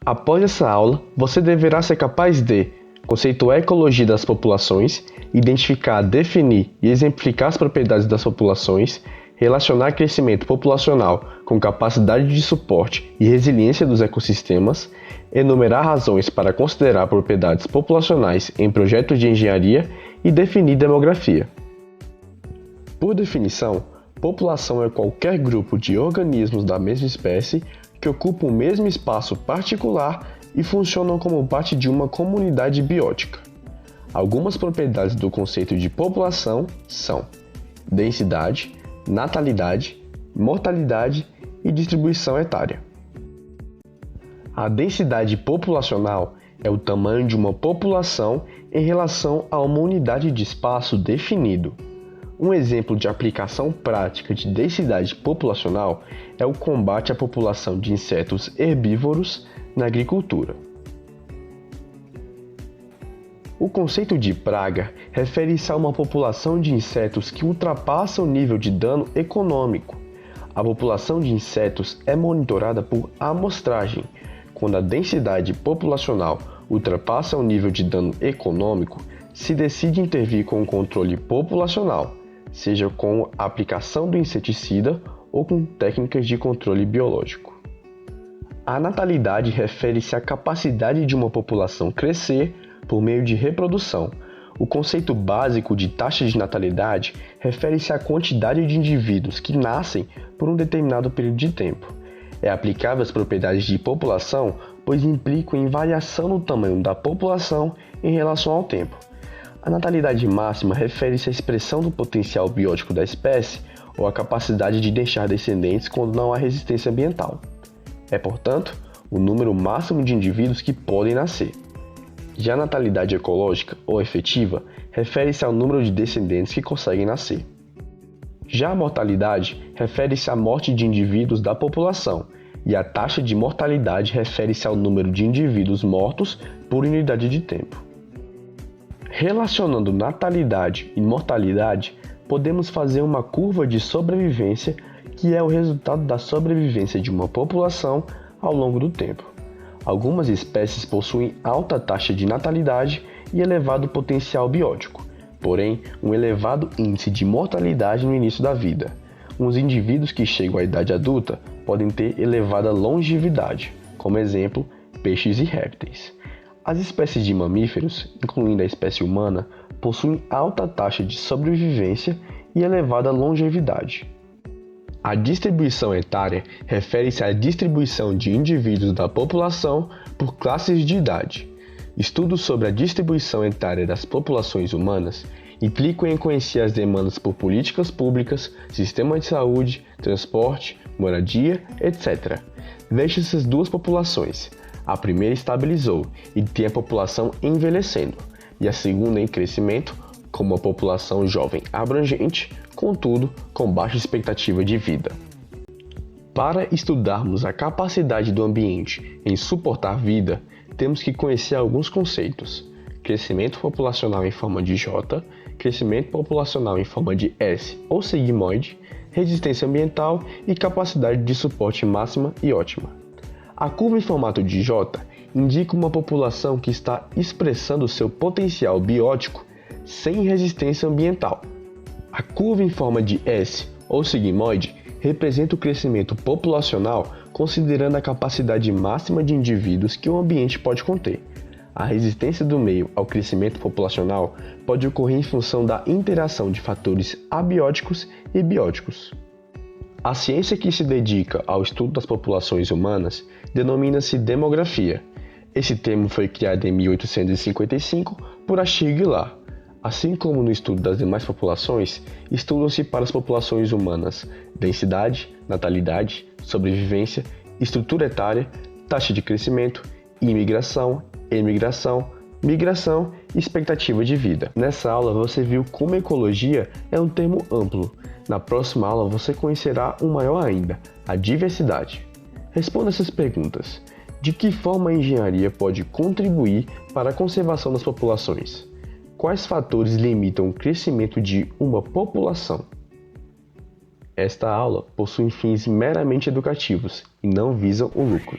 Após essa aula, você deverá ser capaz de conceituar a ecologia das populações, identificar, definir e exemplificar as propriedades das populações, relacionar crescimento populacional com capacidade de suporte e resiliência dos ecossistemas, enumerar razões para considerar propriedades populacionais em projetos de engenharia e definir demografia. Por definição, população é qualquer grupo de organismos da mesma espécie que ocupam o mesmo espaço particular e funcionam como parte de uma comunidade biótica. Algumas propriedades do conceito de população são densidade, natalidade, mortalidade e distribuição etária. A densidade populacional é o tamanho de uma população em relação a uma unidade de espaço definido. Um exemplo de aplicação prática de densidade populacional é o combate à população de insetos herbívoros na agricultura. O conceito de praga refere-se a uma população de insetos que ultrapassa o nível de dano econômico. A população de insetos é monitorada por amostragem. Quando a densidade populacional ultrapassa o nível de dano econômico, se decide intervir com o controle populacional, seja com a aplicação do inseticida ou com técnicas de controle biológico. A natalidade refere-se à capacidade de uma população crescer por meio de reprodução. O conceito básico de taxa de natalidade refere-se à quantidade de indivíduos que nascem por um determinado período de tempo. É aplicável às propriedades de população, pois implicam em variação no tamanho da população em relação ao tempo. A natalidade máxima refere-se à expressão do potencial biótico da espécie ou à capacidade de deixar descendentes quando não há resistência ambiental. É, portanto, o número máximo de indivíduos que podem nascer. Já a natalidade ecológica ou efetiva refere-se ao número de descendentes que conseguem nascer. Já a mortalidade refere-se à morte de indivíduos da população e a taxa de mortalidade refere-se ao número de indivíduos mortos por unidade de tempo. Relacionando natalidade e mortalidade, podemos fazer uma curva de sobrevivência que é o resultado da sobrevivência de uma população ao longo do tempo. Algumas espécies possuem alta taxa de natalidade e elevado potencial biótico, porém um elevado índice de mortalidade no início da vida. Os indivíduos que chegam à idade adulta podem ter elevada longevidade, como exemplo, peixes e répteis. As espécies de mamíferos, incluindo a espécie humana, possuem alta taxa de sobrevivência e elevada longevidade. A distribuição etária refere-se à distribuição de indivíduos da população por classes de idade. Estudos sobre a distribuição etária das populações humanas implicam em conhecer as demandas por políticas públicas, sistema de saúde, transporte, moradia, etc. Veja essas duas populações. A primeira estabilizou e tem a população envelhecendo, e a segunda em crescimento, com uma população jovem abrangente, contudo, com baixa expectativa de vida. Para estudarmos a capacidade do ambiente em suportar vida, temos que conhecer alguns conceitos: crescimento populacional em forma de J, crescimento populacional em forma de S ou sigmoide, resistência ambiental e capacidade de suporte máxima e ótima. A curva em formato de J indica uma população que está expressando seu potencial biótico sem resistência ambiental. A curva em forma de S ou sigmoide representa o crescimento populacional considerando a capacidade máxima de indivíduos que o ambiente pode conter. A resistência do meio ao crescimento populacional pode ocorrer em função da interação de fatores abióticos e bióticos. A ciência que se dedica ao estudo das populações humanas denomina-se demografia. Esse termo foi criado em 1855 por Achille Guillard. Assim como no estudo das demais populações, estudam-se para as populações humanas densidade, natalidade, sobrevivência, estrutura etária, taxa de crescimento, imigração, emigração, migração e expectativa de vida. Nessa aula você viu como ecologia é um termo amplo. Na próxima aula você conhecerá um maior ainda, a diversidade. Responda essas perguntas. De que forma a engenharia pode contribuir para a conservação das populações? Quais fatores limitam o crescimento de uma população? Esta aula possui fins meramente educativos e não visam o lucro.